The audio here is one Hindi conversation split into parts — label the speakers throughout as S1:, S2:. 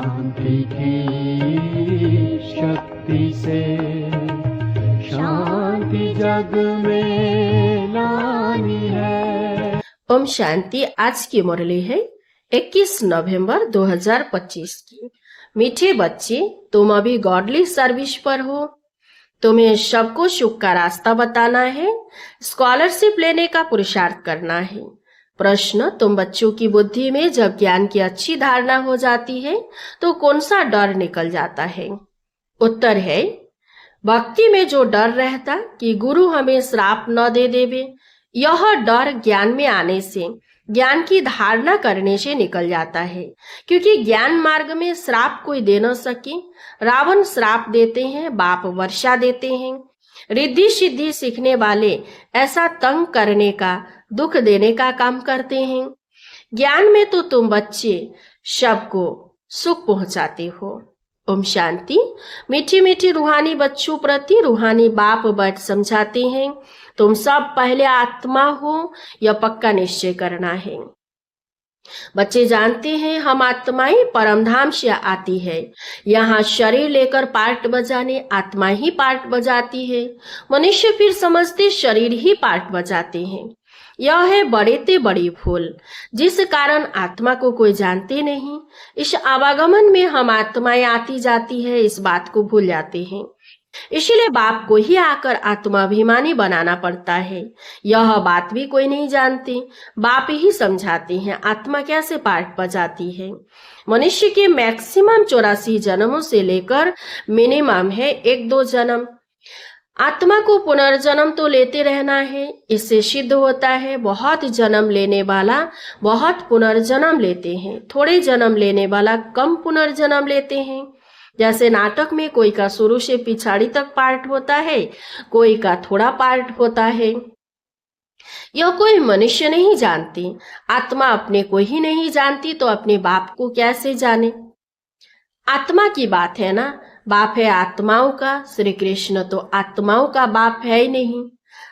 S1: शांति की शक्ति से शांति जग में लानी है।
S2: ओम शांति। आज की मुरली है 21 नवंबर 2025 की। मीठे बच्चे, तुम अभी गॉडली सर्विस पर हो। तुम्हें सबको सुख का रास्ता बताना है, स्कॉलरशिप लेने का पुरुषार्थ करना है। प्रश्न, तुम बच्चों की बुद्धि में जब ज्ञान की अच्छी धारणा हो जाती है तो कौन सा डर निकल जाता है? उत्तर है, भक्ति में जो डर रहता कि गुरु हमें श्राप न दे देवे, यह डर ज्ञान में आने से, ज्ञान की धारणा करने से निकल जाता है। क्योंकि ज्ञान मार्ग में श्राप कोई दे न सके। रावण श्राप देते हैं, बाप वर्षा देते हैं। रिद्धि सिद्धि सीखने वाले ऐसा तंग करने का, दुख देने का काम करते हैं। ज्ञान में तो तुम बच्चे सबको सुख पहुंचाते हो। ओम शांति। मीठी मीठी रूहानी बच्चों प्रति रूहानी बाप बैठ समझाते हैं, तुम सब पहले आत्मा हो, यह पक्का निश्चय करना है। बच्चे जानते हैं हम आत्माएं परमधाम से आती है। यहाँ शरीर लेकर पार्ट बजाने आत्मा ही पार्ट बजाती है। मनुष्य फिर समझते शरीर ही पार्ट बजाते हैं। यह है बड़े ते बड़ी भूल, जिस कारण आत्मा को कोई जानते नहीं। इस आवागमन में हम आत्माएं आती जाती है, इस बात को भूल जाते हैं। इसलिए बाप को ही आकर आत्माभिमानी बनाना पड़ता है। यह बात भी कोई नहीं जानते, बाप ही समझाते हैं आत्मा कैसे पार्ट बजाती है। मनुष्य के मैक्सिमम 84 जन्मों से लेकर मिनिमम है 1-2 जन्म। आत्मा को पुनर्जन्म तो लेते रहना है। इससे सिद्ध होता है बहुत जन्म लेने वाला बहुत पुनर्जन्म लेते हैं, थोड़े जन्म लेने वाला कम पुनर्जन्म लेते हैं। जैसे नाटक में कोई का शुरू से पिछाड़ी तक पार्ट होता है, कोई का थोड़ा पार्ट होता है। यह कोई मनुष्य नहीं जानती। आत्मा अपने को ही नहीं जानती तो अपने बाप को कैसे जाने? आत्मा की बात है ना, बाप है आत्माओं का। श्री कृष्ण तो आत्माओं का बाप है ही नहीं।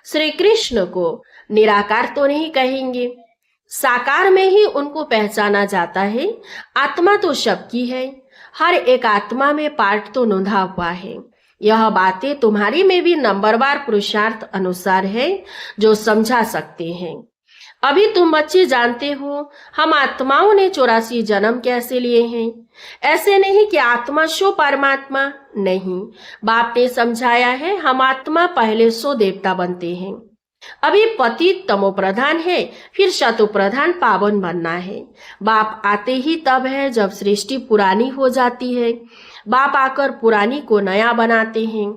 S2: श्री कृष्ण को निराकार तो नहीं कहेंगे, साकार में ही उनको पहचाना जाता है। आत्मा तो सबकी है, हर एक आत्मा में पार्ट तो नोंधा हुआ है। यह बातें तुम्हारी में भी नंबरवार पुरुषार्थ अनुसार है, जो समझा सकते हैं। अभी तुम बच्चे जानते हो हम आत्माओं ने 84 जन्म कैसे लिए हैं। ऐसे नहीं कि आत्मा सो परमात्मा नहीं, बाप ने समझाया है हम आत्मा पहले 100 देवता बनते हैं। अभी पतित तमो प्रधान है, फिर शतु प्रधान पावन बनना है। बाप आते ही तब है जब सृष्टि पुरानी हो जाती है। बाप आकर पुरानी को नया बनाते हैं,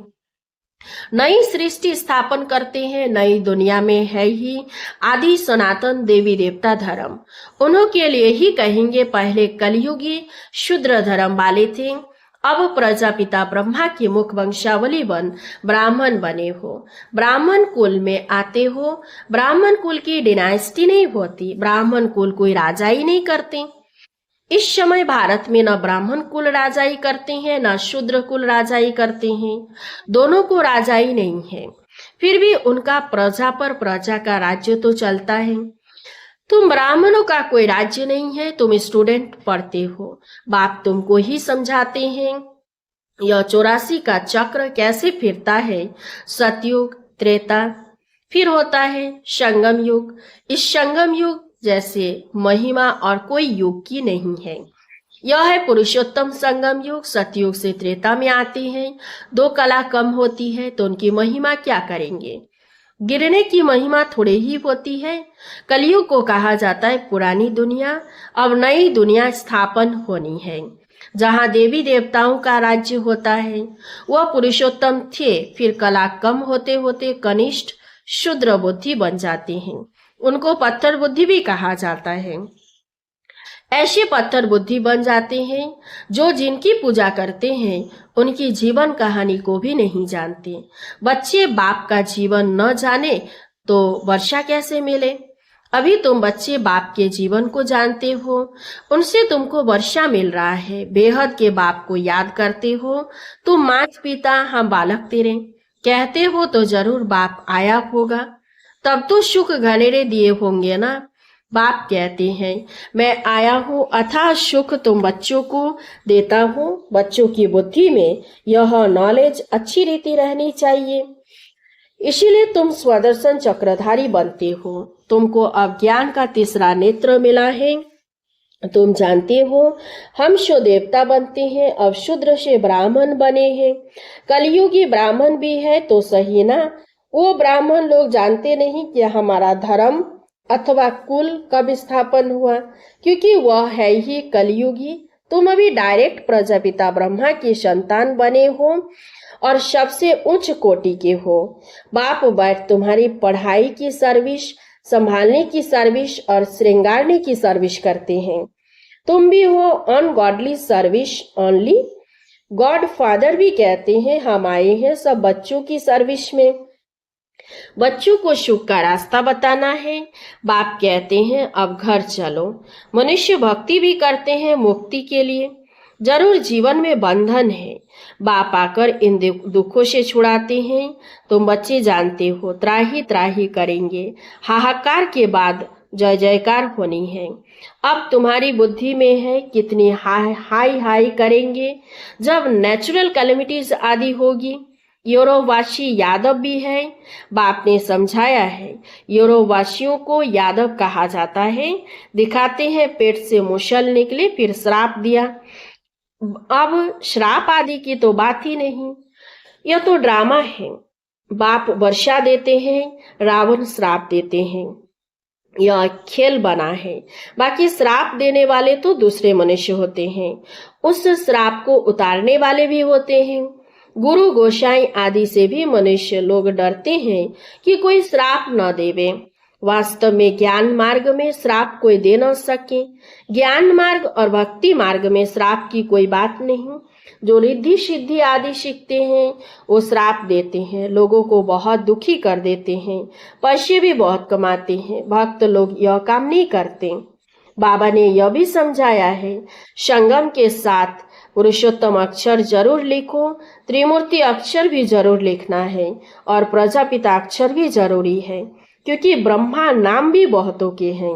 S2: नई सृष्टि स्थापन करते हैं। नई दुनिया में है ही आदि सनातन देवी देवता धर्म। उन्हों के लिए ही कहेंगे पहले कलयुगी शूद्र धर्म वाले थे, अब प्रजापिता ब्रह्मा की मुख वंशावली बन ब्राह्मण बने हो। ब्राह्मण कुल में आते हो। ब्राह्मण कुल की डिनाइस्टी नहीं होती, ब्राह्मण कुल कोई राजा ही नहीं करते। इस समय भारत में न ब्राह्मण कुल राजाई करते हैं, न शूद्र कुल राजाई करते हैं। दोनों को राजाई नहीं है, फिर भी उनका प्रजा पर प्रजा का राज्य तो चलता है। तुम ब्राह्मणों का कोई राज्य नहीं है, तुम स्टूडेंट पढ़ते हो, बाप तुमको ही समझाते हैं। यह 84 का चक्र कैसे फिरता है। सतयुग, त्रेता, फिर होता है संगम युग। इस संगम युग जैसे महिमा और कोई युग की नहीं है। यह है पुरुषोत्तम संगम युग। सतयुग से त्रेता में आते हैं, 2 कला कम होती है तो उनकी महिमा क्या करेंगे। गिरने की महिमा थोड़ी ही होती है। कलयुग को कहा जाता है पुरानी दुनिया, अब नई दुनिया स्थापन होनी है, जहाँ देवी देवताओं का राज्य होता है। वह पुरुषोत्तम थे, फिर कला कम होते होते कनिष्ठ शूद्र बुद्धि बन जाते हैं। उनको पत्थर बुद्धि भी कहा जाता है। ऐसे पत्थर बुद्धि बन जाते हैं जो जिनकी पूजा करते हैं उनकी जीवन कहानी को भी नहीं जानते। बच्चे बाप का जीवन न जाने तो वर्षा कैसे मिले। अभी तुम बच्चे बाप के जीवन को जानते हो, उनसे तुमको वर्षा मिल रहा है। बेहद के बाप को याद करते हो। तुम माता पिता हम बालक तेरे कहते हो तो जरूर बाप आया होगा, तब तो सुख घनेरे दिए होंगे ना। बाप कहते हैं, मैं आया हूँ अथाह सुख तुम बच्चों को देता हूँ। बच्चों की बुद्धि में यह नॉलेज अच्छी रीति रहनी चाहिए, इसीलिए तुम स्वदर्शन चक्रधारी बनते हो। तुमको अब ज्ञान का तीसरा नेत्र मिला है। तुम जानते हो हम शो देवता बनते हैं, अब शूद्र से ब्राह्मण बने हैं। कलयुगी ब्राह्मण भी है तो सही ना। वो ब्राह्मण लोग जानते नहीं कि हमारा धर्म अथवा कुल कब स्थापन हुआ, क्योंकि वह है ही कलयुगी। तुम अभी डायरेक्ट प्रजापिता ब्रह्मा की संतान बने हो और सबसे उच्च कोटि के हो। बाप बैठ तुम्हारी पढ़ाई की सर्विस, संभालने की सर्विस और श्रृंगारने की सर्विस करते हैं। तुम भी हो ungodly service only. God father भी कहते हैं हम आए हैं सब बच्चों की सर्विस में, बच्चों को सुख का रास्ता बताना है। बाप कहते हैं अब घर चलो। मनुष्य भक्ति भी करते हैं मुक्ति के लिए, जरूर जीवन में बंधन है। बाप आकर इन दुखों से छुड़ाते हैं। तुम बच्चे जानते हो त्राही त्राही करेंगे, हाहाकार के बाद जय जयकार होनी है। अब तुम्हारी बुद्धि में है कितनी हाई हाई करेंगे जब नेचुरल कैलेमिटीज आदि होगी। यूरोवासी यादव भी है, बाप ने समझाया है। यूरोवासियों को यादव कहा जाता है। दिखाते हैं पेट से मुसल निकले फिर श्राप दिया। अब श्राप आदि की तो बात ही नहीं, यह तो ड्रामा है। बाप वर्षा देते हैं, रावण श्राप देते हैं, यह खेल बना है। बाकी श्राप देने वाले तो दूसरे मनुष्य होते हैं, उस श्राप को उतारने वाले भी होते हैं। गुरु गोसाई आदि से भी मनुष्य लोग डरते हैं कि कोई श्राप न देवे। वास्तव में ज्ञान मार्ग में श्राप कोई दे न सके। ज्ञान मार्ग और भक्ति मार्ग में श्राप की कोई बात नहीं। जो रिद्धि सिद्धि आदि सीखते हैं वो श्राप देते हैं, लोगों को बहुत दुखी कर देते हैं, पैसे भी बहुत कमाते हैं। भक्त लोग यह काम नहीं करते। बाबा ने यह भी समझाया है संगम के साथ पुरुषोत्तम अक्षर जरूर लिखो, त्रिमूर्ति अक्षर भी जरूर लिखना है और प्रजापिता अक्षर भी जरूरी है, क्योंकि ब्रह्मा नाम भी बहुतों के हैं।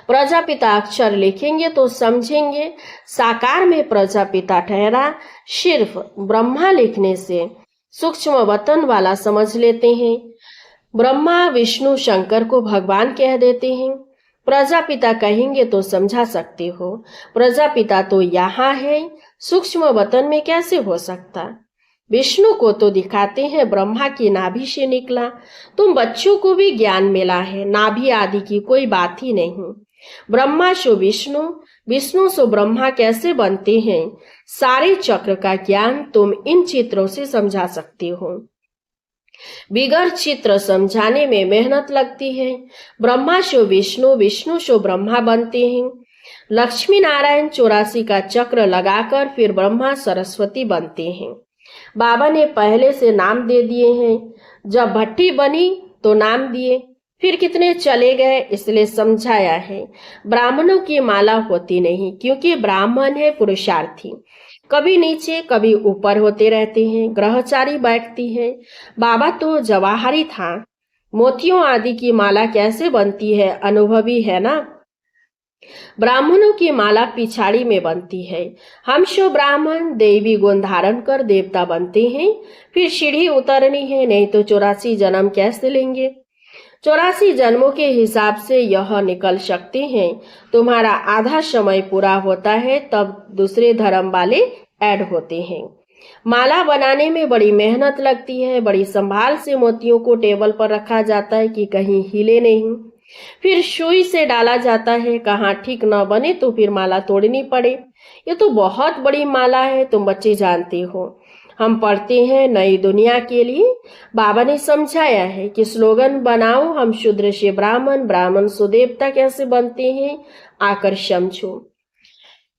S2: प्रजापिता अक्षर लिखेंगे तो समझेंगे साकार में प्रजापिता ठहरा। सिर्फ ब्रह्मा लिखने से सूक्ष्म वतन वाला समझ लेते हैं। ब्रह्मा विष्णु शंकर को भगवान कह देते हैं। प्रजापिता कहेंगे तो समझा सकते हो, प्रजापिता तो यहाँ है, सूक्ष्म वतन में कैसे हो सकता। विष्णु को तो दिखाते हैं ब्रह्मा की नाभि से निकला। तुम बच्चों को भी ज्ञान मिला है, नाभि आदि की कोई बात ही नहीं। ब्रह्मा सो विष्णु, विष्णु सो ब्रह्मा कैसे बनते हैं, सारे चक्र का ज्ञान तुम इन चित्रों से समझा सकते हो। बिगर चित्र समझाने में मेहनत लगती है। ब्रह्मा सो विष्णु, विष्णु सो ब्रह्मा बनते हैं। लक्ष्मी नारायण 84 का चक्र लगाकर फिर ब्रह्मा सरस्वती बनते हैं। बाबा ने पहले से नाम दे दिए हैं। जब भट्टी बनी तो नाम दिए, फिर कितने चले गए, इसलिए समझाया है। ब्राह्मणों की माला होती नहीं, क्योंकि ब्राह्मण है पुरुषार्थी, कभी नीचे कभी ऊपर होते रहते हैं। ग्रहचारी बैठती है। बाबा तो जवाहरी था, मोतियों आदि की माला कैसे बनती है, अनुभवी है ना। ब्राह्मणों की माला पिछाड़ी में बनती है। हम शो ब्राह्मण देवी गुण धारण कर देवता बनते हैं, फिर सीढ़ी उतरनी है, नहीं तो 84 जन्म कैसे लेंगे। 84 जन्मों के हिसाब से यह निकल सकते हैं। तुम्हारा आधा समय पूरा होता है तब दूसरे धर्म वाले ऐड होते हैं। माला बनाने में बड़ी मेहनत लगती है। बड़ी संभाल से मोतियों को टेबल पर रखा जाता है कि कहीं हिले नहीं। फिर सुई से डाला जाता है, कहाँ ठीक न बने तो फिर माला तोड़नी पड़े। ये तो बहुत बड़ी माला है, तुम बच्चे जानते हो। हम पढ़ते हैं नई दुनिया के लिए। बाबा ने समझाया है कि स्लोगन बनाओ, हम शूद्र से ब्राह्मण, ब्राह्मण से देवता कैसे बनते हैं, आकर समझो।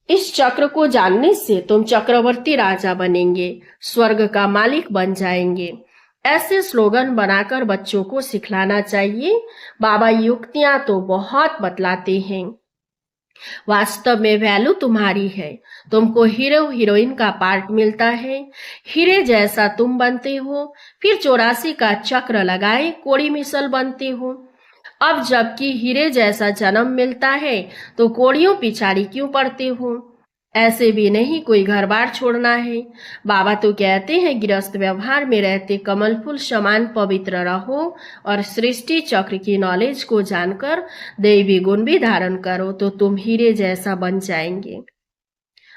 S2: इस चक्र को जानने से तुम चक्रवर्ती राजा बनेंगे, स्वर्ग का मालिक बन जाएंगे। ऐसे स्लोगन बनाकर बच्चों को सिखलाना चाहिए। बाबा युक्तियां तो बहुत बतलाते हैं। वास्तव में वैल्यू तुम्हारी है। तुमको हीरो हीरोइन का पार्ट मिलता है। हीरे जैसा तुम बनते हो, फिर 84 का चक्र लगाए कोड़ी मिसल बनते हो। अब जबकि हीरे जैसा जन्म मिलता है तो कोड़ियों पिछाड़ी क्यों पड़ते हो? ऐसे भी नहीं कोई घर बार छोड़ना है। बाबा तो कहते हैं गृहस्थ व्यवहार में रहते कमल फूल समान पवित्र रहो और सृष्टि चक्र की नॉलेज को जानकर दैवी गुण भी धारण करो तो तुम हीरे जैसा बन जाएंगे।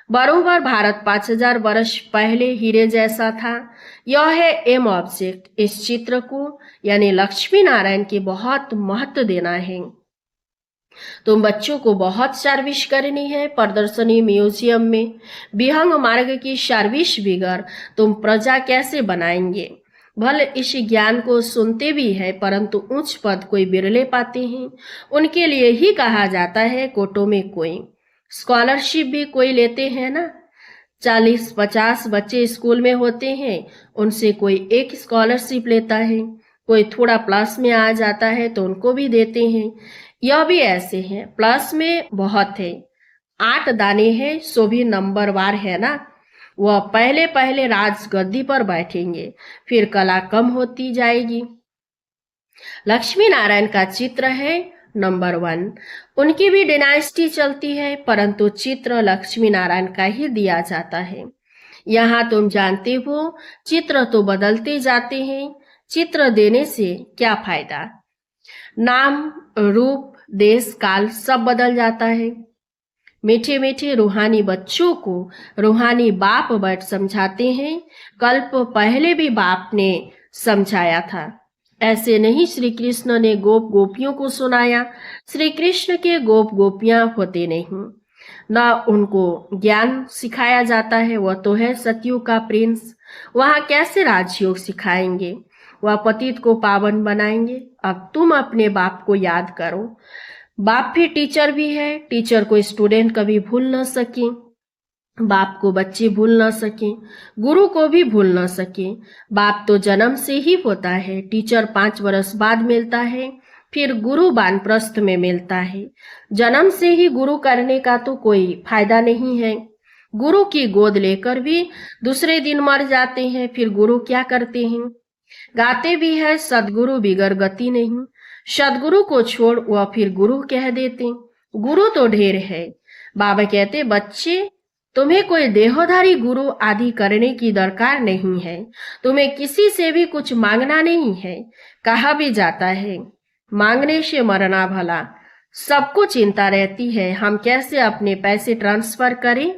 S2: बरोबर भारत 5000 वर्ष पहले हीरे जैसा था। यह है एम ऑब्जेक्ट। इस चित्र को यानी लक्ष्मी नारायण की बहुत महत्व देना है। तुम बच्चों को बहुत सर्विस करनी है। प्रदर्शनी म्यूजियम में विहंग मार्ग की सर्विस बिगर तुम प्रजा कैसे बनाएंगे? भले इस ज्ञान को सुनते भी है परंतु उच्च पद कोई बिरले पाते हैं। उनके लिए ही कहा जाता है कोटों में कोई। स्कॉलरशिप भी कोई लेते हैं ना। 40-50 बच्चे स्कूल में होते हैं, उनसे कोई एक स्कॉलरशिप लेता है। कोई थोड़ा प्लस में आ जाता है तो उनको भी देते हैं। यह भी ऐसे है, प्लस में बहुत है। 8 दाने हैं सो भी नंबरवार है ना। वह पहले पहले राजगद्दी पर बैठेंगे, फिर कला कम होती जाएगी। लक्ष्मी नारायण का चित्र है नंबर 1। उनकी भी डायनेस्टी चलती है परंतु चित्र लक्ष्मी नारायण का ही दिया जाता है। यहाँ तुम जानते हो चित्र तो बदलते जाते हैं। चित्र देने से क्या फायदा? नाम, रूप, देश, काल सब बदल जाता है। मीठे मीठे रूहानी बच्चों को रूहानी बाप बैठ समझाते हैं। कल्प पहले भी बाप ने समझाया था। ऐसे नहीं श्री कृष्ण ने गोप गोपियों को सुनाया। श्री कृष्ण के गोप गोपियां होते नहीं, न उनको ज्ञान सिखाया जाता है। वह तो है सतयुग का प्रिंस। वहां कैसे राजयोग सिखाएंगे? वह पतित को पावन बनाएंगे। अब तुम अपने बाप को याद करो। बाप भी टीचर भी है। टीचर को स्टूडेंट कभी भूल न सके, बाप को बच्चे भूल न सके, गुरु को भी भूल न सके। बाप तो जन्म से ही होता है। टीचर 5 वर्ष बाद मिलता है, फिर गुरु वानप्रस्थ में मिलता है। जन्म से ही गुरु करने का तो कोई फायदा नहीं है। गुरु की गोद लेकर भी दूसरे दिन मर जाते हैं। फिर गुरु क्या करते हैं? गाते भी है सदगुरु बिगर गति नहीं। सदगुरु को छोड़ वह फिर गुरु कह देते। गुरु तो ढेर है। बाबा कहते बच्चे तुम्हें कोई देहधारी गुरु आदि करने की दरकार नहीं है। तुम्हें किसी से भी कुछ मांगना नहीं है। कहा भी जाता है मांगने से मरना भला। सबको चिंता रहती है हम कैसे अपने पैसे ट्रांसफर करें।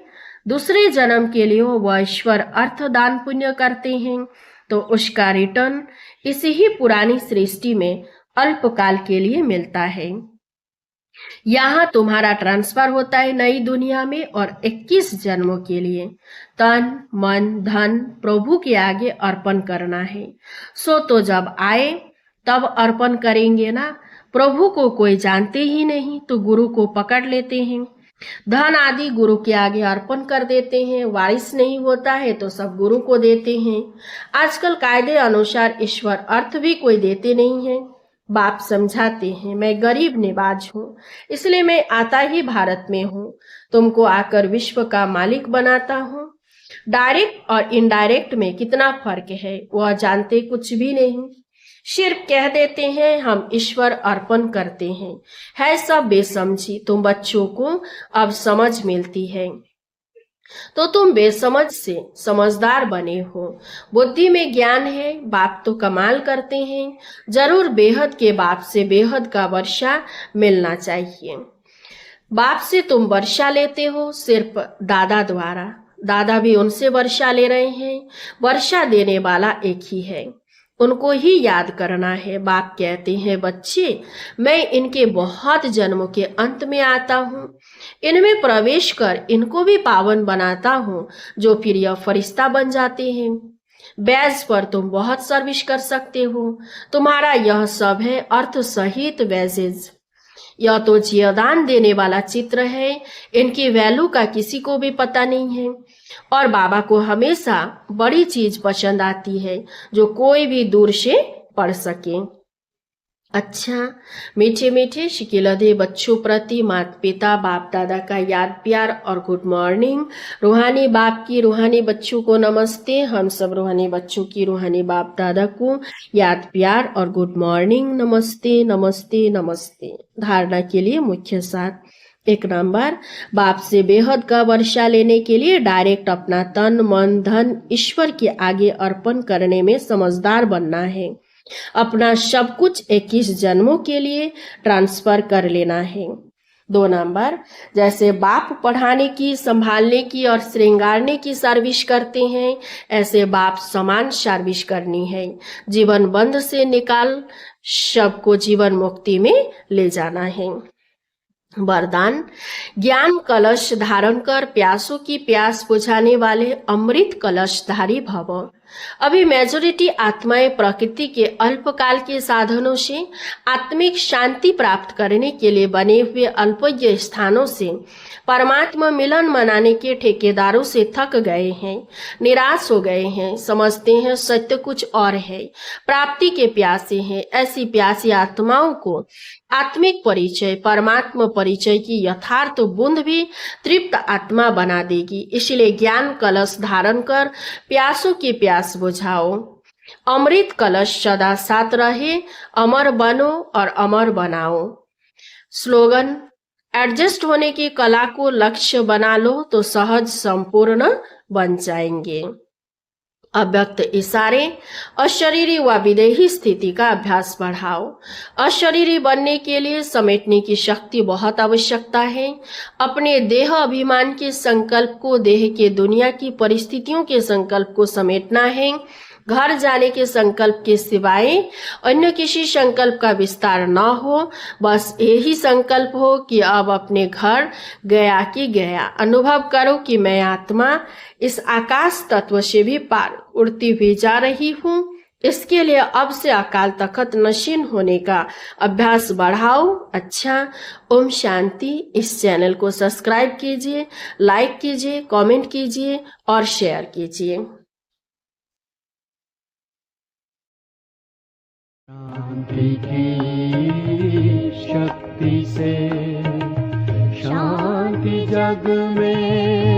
S2: दूसरे जन्म के लिए वह ईश्वर अर्थ दान पुण्य करते हैं तो उसका रिटर्न इसी ही पुरानी सृष्टि में अल्पकाल के लिए मिलता है। यहाँ तुम्हारा ट्रांसफर होता है नई दुनिया में और 21 जन्मों के लिए। तन मन धन प्रभु के आगे अर्पण करना है। सो तो जब आए तब अर्पण करेंगे ना। प्रभु को कोई जानते ही नहीं तो गुरु को पकड़ लेते हैं। धन आदि गुरु के आगे अर्पण कर देते हैं। वारिस नहीं होता है तो सब गुरु को देते हैं। आजकल कायदे अनुसार ईश्वर अर्थ भी कोई देते नहीं है। बाप समझाते हैं मैं गरीब निवाज हूँ, इसलिए मैं आता ही भारत में हूँ। तुमको आकर विश्व का मालिक बनाता हूँ। डायरेक्ट और इनडायरेक्ट में कितना फर्क है वह जानते कुछ भी नहीं। सिर्फ कह देते हैं हम ईश्वर अर्पण करते हैं। है सब बेसमझी। तुम बच्चों को अब समझ मिलती है तो तुम बेसमझ से समझदार बने हो। बुद्धि में ज्ञान है। बाप तो कमाल करते हैं। जरूर बेहद के बाप से बेहद का वर्षा मिलना चाहिए। बाप से तुम वर्षा लेते हो सिर्फ दादा द्वारा। दादा भी उनसे वर्षा ले रहे हैं। वर्षा देने वाला एक ही है, उनको ही याद करना है। बाप कहते हैं बच्चे मैं इनके बहुत जन्मों के अंत में आता हूँ, इनमें प्रवेश कर इनको भी पावन बनाता हूँ जो फिर यह फरिश्ता बन जाते हैं। बैज पर तुम बहुत सर्विस कर सकते हो। तुम्हारा यह सब है अर्थ सहित वेजेज। यह तो जियादान देने वाला चित्र है। इनकी वैल्यू का किसी को भी पता नहीं है और बाबा को हमेशा बड़ी चीज पसंद आती है जो कोई भी दूर से पढ़ सके। अच्छा, मीठे मीठे शिकिलधे बच्चों प्रति माता पिता बाप दादा का याद प्यार और गुड मॉर्निंग। रूहानी बाप की रूहानी बच्चों को नमस्ते। हम सब रूहानी बच्चों की रूहानी बाप दादा को याद प्यार और गुड मॉर्निंग। नमस्ते नमस्ते नमस्ते। धारणा के लिए मुख्य साथ। 1 नंबर, बाप से बेहद का वर्षा लेने के लिए डायरेक्ट अपना तन मन धन ईश्वर के आगे अर्पण करने में समझदार बनना है। अपना सब कुछ 21 जन्मों के लिए ट्रांसफर कर लेना है। 2 नंबर, जैसे बाप पढ़ाने की संभालने की और श्रृंगारने की सर्विस करते हैं, ऐसे बाप समान सर्विस करनी है। जीवन बंध से निकाल सबको जीवन मुक्ति में ले जाना है। वरदान, ज्ञान कलश धारण कर प्यासों की प्यास बुझाने वाले अमृत कलशधारी भव। अभी मेजोरिटी आत्माएं प्रकृति के अल्पकाल के साधनों से आत्मिक शांति प्राप्त करने के लिए बने हुए अल्पज्ञ स्थानों से परमात्मा मिलन मनाने के ठेकेदारों से थक गए हैं, निराश हो गए हैं, समझते हैं सत्य कुछ और है, प्राप्ति के प्यासे हैं। ऐसी प्यासी आत्माओं को आत्मिक परिचय परमात्मा परिचय की यथार्थ बूंद भी तृप्त आत्मा बना देगी। इसलिए ज्ञान कलश धारण कर प्यासों की प्यास बुझाओ। अमृत कलश सदा साथ रहे, अमर बनो और अमर बनाओ। स्लोगन, एडजस्ट होने की कला को लक्ष्य बना लो तो सहज संपूर्ण बन जाएंगे। अव्यक्त इशारे, अशरीरी व विदेही स्थिति का अभ्यास बढ़ाओ। अशरीरी बनने के लिए समेटने की शक्ति बहुत आवश्यकता है। अपने देह अभिमान के संकल्प को देह के दुनिया की परिस्थितियों के संकल्प को समेटना है। घर जाने के संकल्प के सिवाय अन्य किसी संकल्प का विस्तार न हो। बस यही संकल्प हो कि अब अपने घर गया कि गया। अनुभव करो कि मैं आत्मा इस आकाश तत्व से भी पार उड़ती हुई जा रही हूँ। इसके लिए अब से अकाल तखत नशीन होने का अभ्यास बढ़ाओ। अच्छा, ओम शांति। इस चैनल को सब्सक्राइब कीजिए, लाइक कीजिए, कमेंट कीजिए और शेयर कीजिए।
S1: शांति की शक्ति से शांति जग में